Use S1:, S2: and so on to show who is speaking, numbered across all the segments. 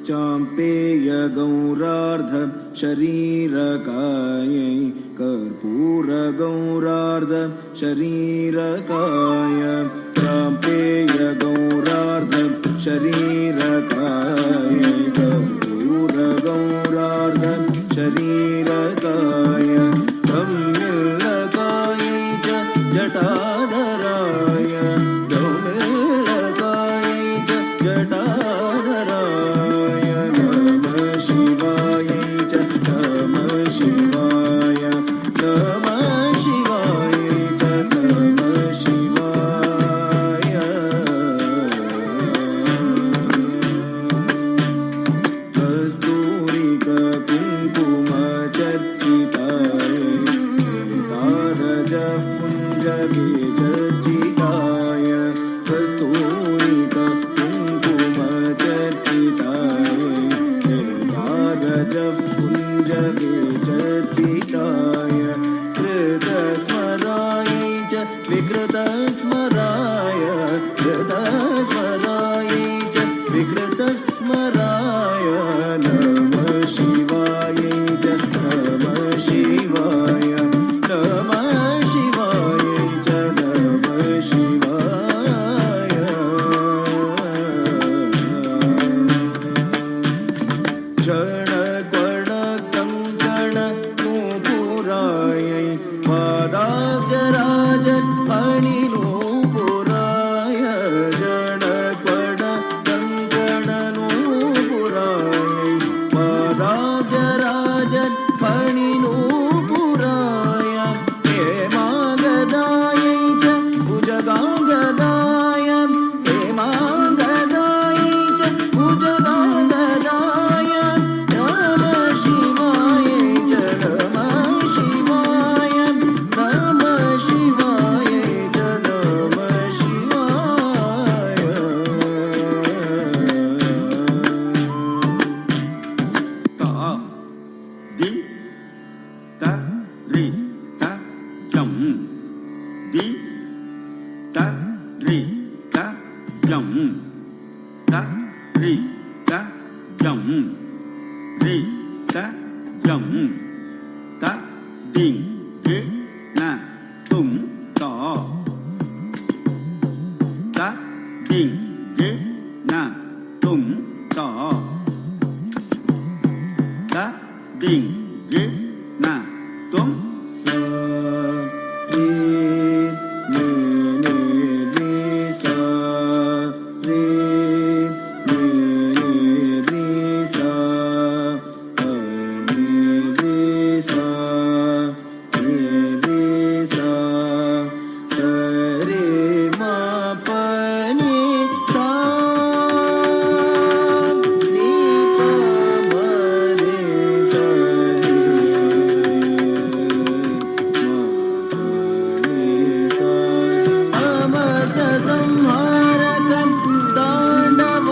S1: चाम्पेय गौरार्ध शरीरकायै कर्पूर गौरार्ध शरीरकाय चाम्पेय गौरार्ध शरीरकायै कर्पूर गौरार्ध शरीरकाय गम्यल्लकायै च जटाधराय गम्यल्लकायै च जटाधराय नमः शिवायै च नमः शिवाय नमः शिवायै च नमः शिवाय कस्तूरिक कुङ्कुम चर्चिताय तारजः पुञ्जगे चर्चिताय कस्तूरिक कुङ्कुम चर्चिताय तारजः पुञ्जगे चर्चिताय कृतस्मराय च विकृतस्मराय कृतस्मराय च विकृतस्मराय नमः शिवाय च नमः शिवाय नमः शिवाय च नमः शिवाय क्षणकणकङ्कण नूपुरायै पादाचराज फणिनूपुराय क्षणकणकङ्कण नूपुरायै पादाचराज फणिनूपुराय हेमागदायै च भुजगागदाय हेमागदायै च भुजगागदाय नमः शिवाय च नमः शिवाय नमः शिवाय च नमः शिवाय
S2: ता दि त रि त जं दि त रि त जं त रि त जं रि त जं त दिं गे न तुं त त दिं गे न तुं त त दिं गे न तुं
S1: सा रे ने ने रे सा रे ने ने रे सा ने रे सा ने रे सा सा रे मा प नि सा नि प म रे सा रे अमस्त संहारकं ताण्डवाय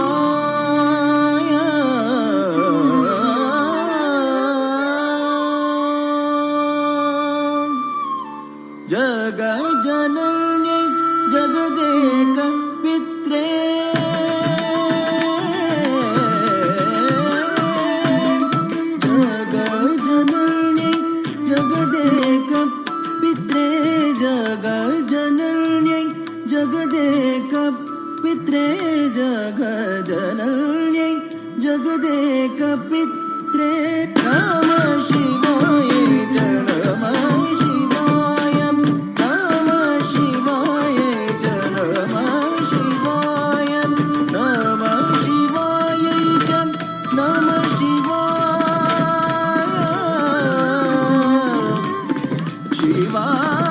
S1: जगज्जनन्यै जगदेक पित्रे जगज्जनन्यै जगदेक पित्रे जगज्जनन्यै जगदेक पित्रे जगज्जनन्यै जगदेक पित्रे नमः शिवाय च नमः शिवाय नमः शिवाय च नमः शिवाय नमः शिवाय च नमः शिवाय शिवाय